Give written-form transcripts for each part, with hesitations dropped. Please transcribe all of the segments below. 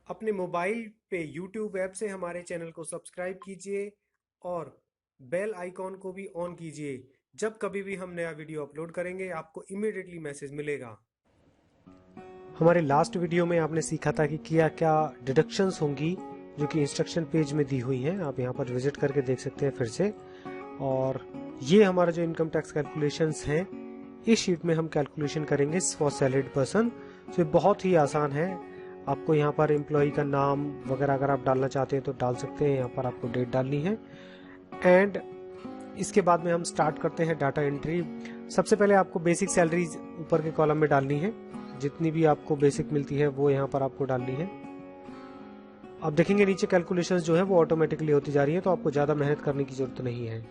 अपने मोबाइल पे YouTube app से हमारे चैनल को सब्सक्राइब कीजिए और बेल आइकॉन को भी ऑन कीजिए। जब कभी भी हम नया वीडियो अपलोड करेंगे आपको इमीडिएटली मैसेज मिलेगा। हमारे लास्ट वीडियो में आपने सीखा था कि क्या क्या डिडक्शंस होंगी जो कि इंस्ट्रक्शन पेज में दी हुई हैं। आप यहाँ पर विजिट करके देख सकते हैं फिर से। और ये हमारा जो इनकम टैक्स कैलकुलेशंस हैं, इस शीट में हम कैलकुलेशन करेंगे फॉर सैलरीड पर्सन। तो ये बहुत ही आसान है। आपको यहाँ पर एम्प्लॉय का नाम वगैरह अगर आप डालना चाहते हैं तो डाल सकते हैं। यहाँ पर आपको डेट डालनी है एंड इसके बाद में हम स्टार्ट करते हैं डाटा एंट्री। सबसे पहले आपको बेसिक सैलरीज ऊपर के कॉलम में डालनी है। जितनी भी आपको बेसिक मिलती है वो यहाँ पर आपको डालनी है। अब देखेंगे नीचे कैलकुलेशंस जो है वो ऑटोमेटिकली होती जा रही है, तो आपको ज़्यादा मेहनत करने की जरूरत नहीं है।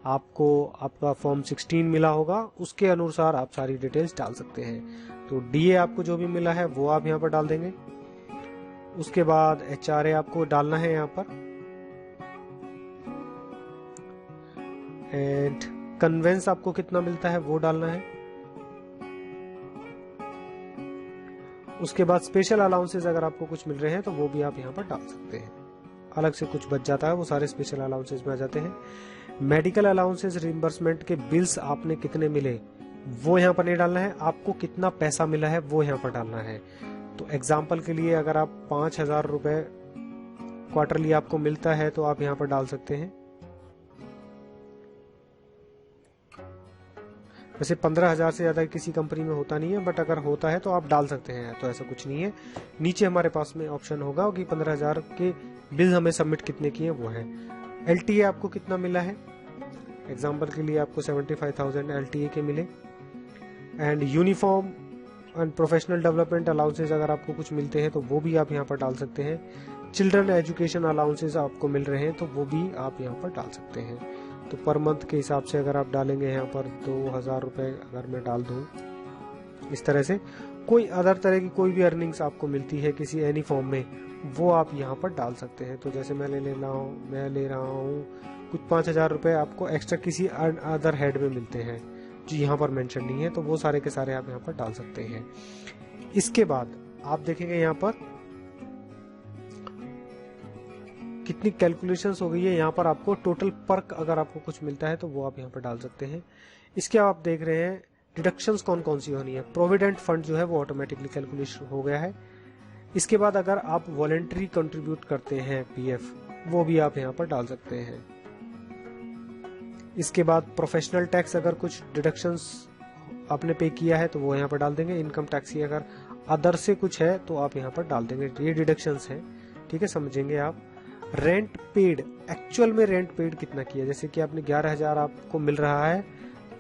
आपको आपका फॉर्म 16 मिला होगा, उसके अनुसार आप सारी डिटेल्स डाल सकते हैं। तो डीए आपको जो भी मिला है वो आप यहाँ पर डाल देंगे। उसके बाद एचआरए आपको डालना है यहाँ पर एंड कन्वेंस आपको कितना मिलता है वो डालना है। उसके बाद स्पेशल अलाउंसेस अगर आपको कुछ मिल रहे हैं तो वो भी आप यहाँ पर डाल सकते हैं। अलग से कुछ बच जाता है वो सारे स्पेशल अलाउंसेस में आ जाते हैं। मेडिकल अलाउंसेस रिइंबर्समेंट के बिल्स आपने कितने मिले वो यहाँ पर नहीं डालना है। आपको कितना पैसा मिला है वो यहाँ पर डालना है। तो एग्जाम्पल के लिए अगर आप 5,000 रुपए क्वार्टरली आपको मिलता है तो आप यहाँ पर डाल सकते हैं। वैसे 15,000 से ज़्यादा किसी कंपनी में होता नहीं है, बट अगर होता है तो आप डाल सकते हैं, तो ऐसा कुछ नहीं है। नीचे हमारे पास में ऑप्शन होगा कि 15,000 के बिल हमें सबमिट कितने किए वो है। एलटीए आपको कितना मिला है, एग्जाम्पल के लिए आपको 75,000 एलटीए के मिले। And uniform and professional development allowances अगर आपको कुछ मिलते हैं तो वो भी आप यहाँ पर डाल सकते हैं। चिल्ड्रन एजुकेशन अलाउंसेज आपको मिल रहे हैं तो वो भी आप यहाँ पर डाल सकते हैं। तो पर मंथ के हिसाब से अगर आप डालेंगे यहाँ पर 2,000 रुपये अगर मैं डाल दूँ इस तरह से, कोई अदर तरह की कोई भी अर्निंग्स आपको मिलती है किसी एनी फॉर्म में वो आप यहाँ पर डाल सकते हैं। तो जैसे मैं ले रहा हूँ कुछ 5,000 रुपये आपको एक्स्ट्रा किसी अदर हेड में मिलते हैं जो यहाँ पर मेंशन नहीं है, तो वो सारे के सारे आप यहाँ पर डाल सकते हैं। इसके बाद आप देखेंगे यहाँ पर कितनी कैलकुलेशंस हो गई है। यहाँ पर आपको टोटल पर्क अगर आपको कुछ मिलता है तो वो आप यहाँ पर डाल सकते हैं। इसके आप देख रहे हैं डिडक्शंस कौन कौन सी होनी है। प्रोविडेंट फंड जो है वो ऑटोमेटिकली कैलकुलेशन हो गया है। इसके बाद अगर आप वॉलेंट्री कंट्रीब्यूट करते हैं पीएफ, वो भी आप यहाँ पर डाल सकते हैं। इसके बाद प्रोफेशनल टैक्स अगर कुछ डिडक्शंस आपने पे किया है तो वो यहाँ पर डाल देंगे। इनकम टैक्स की अगर अदर से कुछ है तो आप यहाँ पर डाल देंगे। ये डिडक्शंस हैं, ठीक है, समझेंगे आप। रेंट पेड, एक्चुअल में रेंट पेड कितना किया, जैसे कि आपने 11,000 आपको मिल रहा है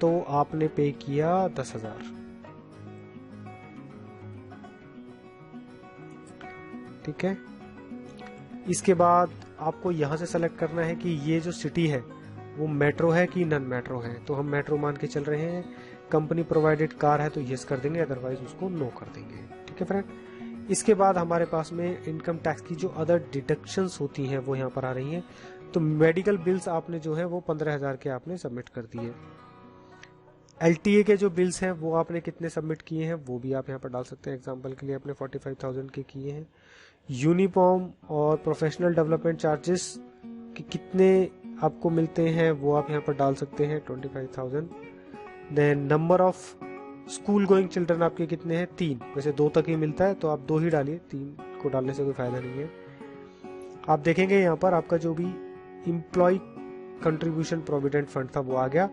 तो आपने पे किया 10,000, ठीक है। इसके बाद आपको यहां से सेलेक्ट करना है कि ये जो सिटी है वो मेट्रो है कि नॉन मेट्रो है। तो हम मेट्रो मान के चल रहे हैं। कंपनी प्रोवाइडेड कार है तो यस कर देंगे, अदरवाइज उसको नो कर देंगे, ठीक है फ्रेंड। इसके बाद हमारे पास में इनकम टैक्स की जो अदर डिडक्शंस होती हैं वो यहाँ पर आ रही हैं। तो मेडिकल बिल्स आपने जो है वो 15,000 के आपने सबमिट कर दिए। एलटीए के जो बिल्स हैं वो आपने कितने सबमिट किए हैं वो भी आप यहाँ पर डाल सकते हैं। एग्जांपल के लिए आपने 45,000 के किए हैं। यूनिफॉर्म और प्रोफेशनल डेवलपमेंट चार्जेस कि कितने आपको मिलते हैं वो आप यहाँ पर डाल सकते हैं, 25,000। Then number of school going children आपके कितने हैं, 3। वैसे 2 तक ही मिलता है तो आप 2 ही डालिए, 3 को डालने से कोई फायदा नहीं है। आप देखेंगे यहाँ पर आपका जो भी इम्प्लॉय कंट्रीब्यूशन प्रोविडेंट फंड था वो आ गया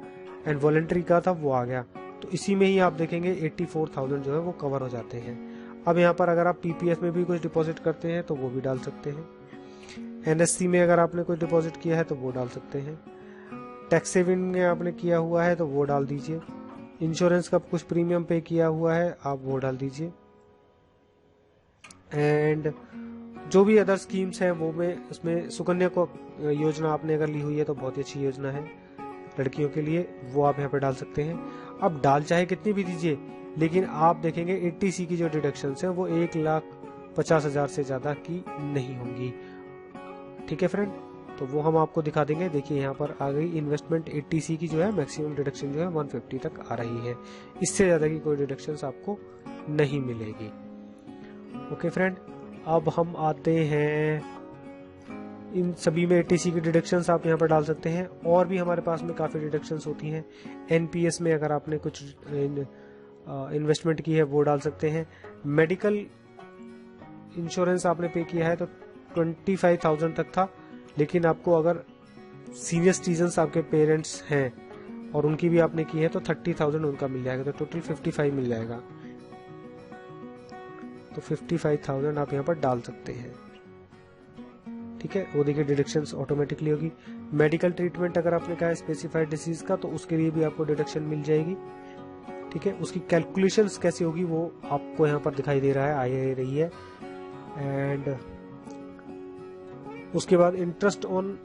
एंड वॉलेंट्री का था वो आ गया। तो इसी में ही आप देखेंगे 84,000 जो है वो कवर हो जाते हैं। अब यहाँ पर अगर आप पीपीएफ में भी कुछ डिपॉजिट करते हैं तो वो भी डाल सकते हैं। एनएससी में अगर आपने कोई डिपॉजिट किया है तो वो डाल सकते हैं। टैक्स सेविंग में आपने किया हुआ है तो वो डाल दीजिए। इंश्योरेंस का कुछ प्रीमियम पे किया हुआ है आप वो डाल दीजिए। एंड जो भी अदर स्कीम्स हैं वो में उसमें सुकन्या को योजना आपने अगर ली हुई है तो बहुत ही अच्छी योजना है लड़कियों के लिए, वो आप यहाँ पे डाल सकते हैं। अब डाल चाहे कितनी भी दीजिए, लेकिन आप देखेंगे 80C की जो डिडक्शन है वो 1,50,000 से ज्यादा की नहीं होंगी, ठीक है फ्रेंड। तो वो हम आपको दिखा देंगे। देखिए यहाँ पर आ गई इन्वेस्टमेंट 80C की जो है मैक्सिमम डिडक्शन जो है 150 तक आ रही है। इससे ज़्यादा की कोई डिडक्शन आपको नहीं मिलेगी। ओके फ्रेंड, अब हम आते हैं इन सभी में एटीसी की डिडक्शंस आप यहाँ पर डाल सकते हैं, और भी हमारे पास में काफ़ी डिडक्शंस होती हैं। एनपीएस में अगर आपने कुछ इन्वेस्टमेंट की है वो डाल सकते हैं। मेडिकल इंश्योरेंस आपने पे किया है तो 25,000 तक था, लेकिन आपको अगर सीनियर सिटीजन्स आपके पेरेंट्स हैं और उनकी भी आपने की है तो 30,000 उनका मिल जाएगा, तो टोटल 55 मिल जाएगा। तो 55,000 आप यहाँ पर डाल सकते हैं, ठीक है। वो देखिए डिडक्शंस ऑटोमेटिकली होगी। मेडिकल ट्रीटमेंट अगर आपने कहा स्पेसिफाइड डिसीज का, तो उसके लिए भी आपको डिडक्शन मिल जाएगी, ठीक है। उसकी कैलकुलेशंस कैसी होगी वो आपको यहाँ पर दिखाई दे रहा है, आ रही है। एंड उसके बाद इंटरेस्ट ऑन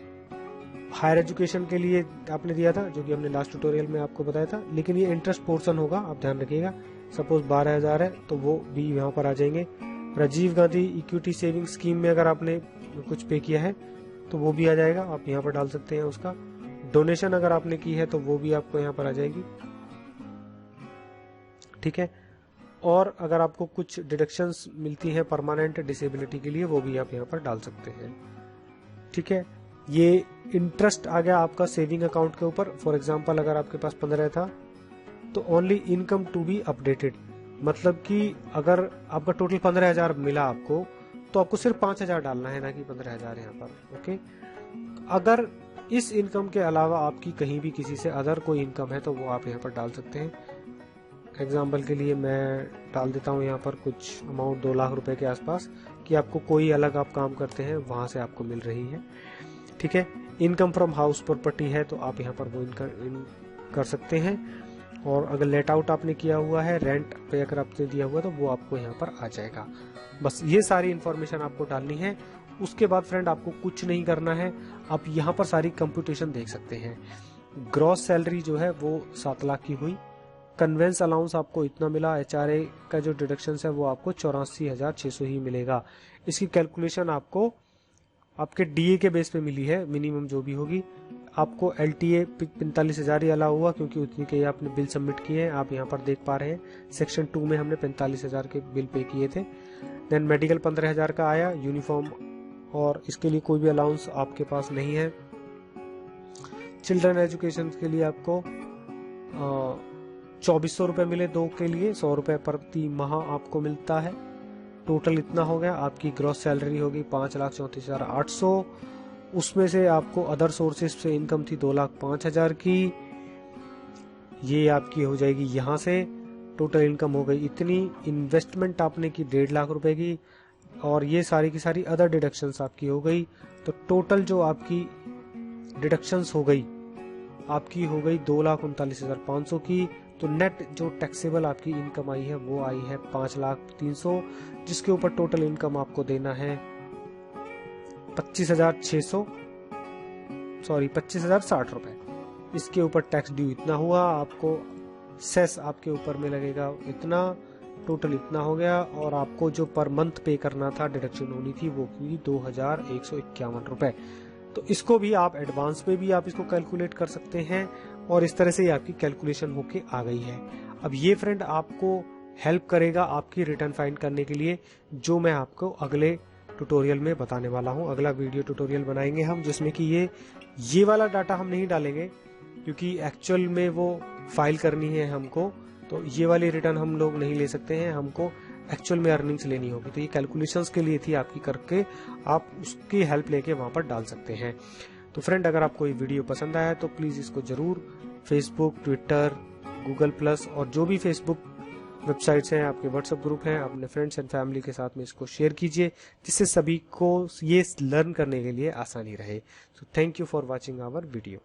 हायर एजुकेशन के लिए आपने दिया था, जो कि हमने लास्ट ट्यूटोरियल में आपको बताया था, लेकिन ये इंटरेस्ट पोर्शन होगा, आप ध्यान रखिएगा। सपोज 12,000 है तो वो भी यहाँ पर आ जाएंगे। Rajiv Gandhi equity saving scheme में अगर आपने कुछ पे किया है तो वो भी आ जाएगा, आप यहाँ पर डाल सकते हैं उसका। डोनेशन अगर आपने की है तो वो भी आपको यहाँ पर आ जाएगी, ठीक है। और अगर आपको कुछ डिडक्शंस मिलती हैं परमानेंट डिसेबिलिटी के लिए, वो भी आप यहाँ पर डाल सकते हैं, ठीक है। ये इंटरेस्ट आ गया आपका सेविंग अकाउंट के ऊपर। फॉर एग्जांपल अगर आपके पास 15 था तो only income to be updated, मतलब कि अगर आपका टोटल 15,000 मिला आपको, तो आपको सिर्फ 5,000 डालना है, ना कि 15,000 यहाँ पर, ओके। अगर इस इनकम के अलावा आपकी कहीं भी किसी से अदर कोई इनकम है तो वो आप यहाँ पर डाल सकते हैं। एग्जाम्पल के लिए मैं डाल देता हूँ यहाँ पर कुछ अमाउंट 2 लाख रुपए के आसपास, कि आपको कोई अलग आप काम करते हैं वहां से आपको मिल रही है, ठीक है। इनकम फ्रॉम हाउस प्रॉपर्टी है तो आप यहाँ पर वो इनकम कर सकते हैं। और अगर लेट आउट आपने किया हुआ है, रेंट पे अगर आपने दिया हुआ है तो वो आपको यहाँ पर आ जाएगा। बस ये सारी इंफॉर्मेशन आपको डालनी है। उसके बाद फ्रेंड आपको कुछ नहीं करना है, आप यहाँ पर सारी कंप्यूटेशन देख सकते हैं। ग्रॉस सैलरी जो है वो 7 लाख की हुई, कन्वेंस अलाउंस आपको इतना मिला, एचआरए का जो डिडक्शन है वो आपको 84,600 ही मिलेगा। इसकी कैलकुलेशन आपको आपके डीए के बेस पे मिली है, मिनिमम जो भी होगी। आपको एलटीए 45,000 ही अलाउ हुआ, क्योंकि उतनी के आपने बिल सबमिट किए हैं, आप यहाँ पर देख पा रहे हैं। सेक्शन 2 में हमने 45,000 के बिल पे किए थे। देन मेडिकल 15,000 का आया, यूनिफॉर्म और इसके लिए कोई भी अलाउंस आपके पास नहीं है। चिल्ड्रन एजुकेशन के लिए आपको 2,400 रुपए मिले, 2 के लिए 100 रुपए प्रति माह आपको मिलता है। टोटल इतना हो गया। आपकी ग्रॉस सैलरी होगी 5,34,800। उसमें से आपको अदर सोर्सेज से इनकम थी 2,05,000 की, ये आपकी हो जाएगी यहाँ से। टोटल इनकम हो गई इतनी। इन्वेस्टमेंट आपने की 1.5 लाख रुपए की, और ये सारी की सारी अदर डिडक्शंस आपकी हो गई। तो टोटल जो आपकी डिडक्शंस हो गई, आपकी हो गई 2,39,500 की। तो नेट जो टैक्सेबल आपकी इनकम आई है वो आई है 5,03,000, जिसके ऊपर टोटल इनकम आपको देना है 25,060 रुपए। इसके ऊपर टैक्स ड्यू इतना हुआ, आपको सेस आपके ऊपर में लगेगा इतना, टोटल इतना हो गया। और आपको जो पर मंथ पे करना था, डिडक्शन होनी थी, वो हुई 2,151 रुपए। तो इसको भी आप एडवांस में भी आप इसको कैलकुलेट कर सकते हैं, और इस तरह से आपकी कैलकुलेशन होके आ गई है। अब ये फ्रेंड आपको हेल्प करेगा आपकी रिटर्न फाइंड करने के लिए, जो मैं आपको अगले ट्यूटोरियल में बताने वाला हूं। अगला वीडियो ट्यूटोरियल बनाएंगे हम, जिसमें कि ये वाला डाटा हम नहीं डालेंगे, क्योंकि एक्चुअल में वो फाइल करनी है हमको, तो ये वाली रिटर्न हम लोग नहीं ले सकते हैं, हमको एक्चुअल में अर्निंग्स लेनी होगी। तो ये कैलकुलेशंस के लिए थी आपकी, करके आप उसकी हेल्प लेके वहां पर डाल सकते हैं। तो फ्रेंड, अगर आपको ये वीडियो पसंद आया तो प्लीज इसको जरूर फेसबुक, ट्विटर, गूगल प्लस और जो भी फेसबुक वेबसाइट्स हैं, आपके व्हाट्सएप ग्रुप हैं, अपने फ्रेंड्स एंड फैमिली के साथ में इसको शेयर कीजिए, जिससे सभी को ये लर्न करने के लिए आसानी रहे। So thank you for watching our video.